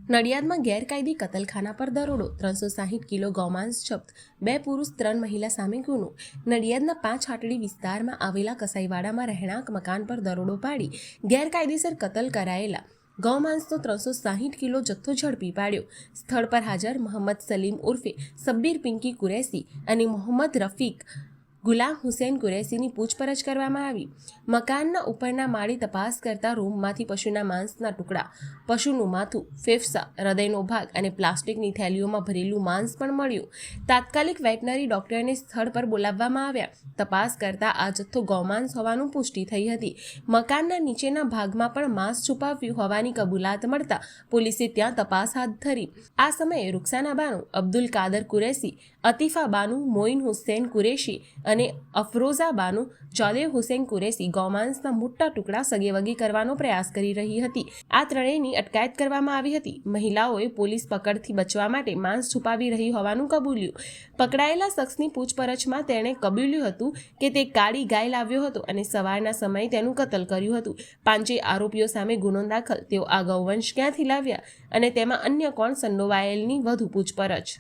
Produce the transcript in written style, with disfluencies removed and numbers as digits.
નડિયાદમાં ગેરકાયદે કતલખાના પર દરોડો, 360 કિલો ગૌમાંસ જપ્ત, 2 પુરુષ 3 મહિલા સામે ગુનો. નડિયાદના 5 હાટડી વિસ્તારમાં આવેલા કસાઈવાડામાં રહેણાંક મકાન પર દરોડો પાડી ગેરકાયદેસર કતલ કરાયેલા ગૌમાંસનો 360 કિલો જથ્થો ઝડપી પાડ્યો. સ્થળ પર હાજર મોહમ્મદ સલીમ ઉર્ફે સબ્બીર પિંકી કુરેશી અને મોહમ્મદ રફીક ગુલામ હુસૈન કુરેશીની પૂછપરછ કરવામાં આવી. મકાનના ઉપરના માળે તપાસ કરતા રૂમમાંથી પશુના માંસના ટુકડા, પશુનું માથું, ફેફસા, હૃદયનો ભાગ અને પ્લાસ્ટિકની થેલીઓમાં ભરેલું માંસ પણ મળ્યું. તાત્કાલિક વેટનરી ડોક્ટરને સ્થળ પર બોલાવવામાં આવ્યા. તપાસ કરતા આ જથ્થો ગૌમાંસ હોવાનું પુષ્ટિ થઈ હતી. મકાનના નીચેના ભાગમાં પણ માંસ છુપાવ્યું હોવાની કબૂલાત મળતા પોલીસે ત્યાં તપાસ હાથ ધરી. આ સમયે રૂકસાના બાનુ, અબ્દુલ કાદર કુરેશી, અતીફા બાનુ, મોઇન હુસૈન કુરેશી અને અફરોઝા બાનુ, જોદેવ હુસૈન કુરેશી ગૌમાંસના મોટા ટુકડા સગેવગે કરવાનો પ્રયાસ કરી રહી હતી. આ ત્રણેયની અટકાયત કરવામાં આવી હતી. મહિલાઓએ પોલીસ પકડથી બચવા માટે માંસ છુપાવી રહી હોવાનું કબૂલ્યું. પકડાયેલા શખ્સની પૂછપરછમાં તેણે કબૂલ્યું હતું કે તે કાળી ગાય લાવ્યો હતો અને સવારના સમયે તેનું કતલ કર્યું હતું. 5 આરોપીઓ સામે ગુનો દાખલ, તેઓ આ ગૌવંશ ક્યાંથી લાવ્યા અને તેમાં અન્ય કોણ સંડોવાયેલની વધુ પૂછપરછ.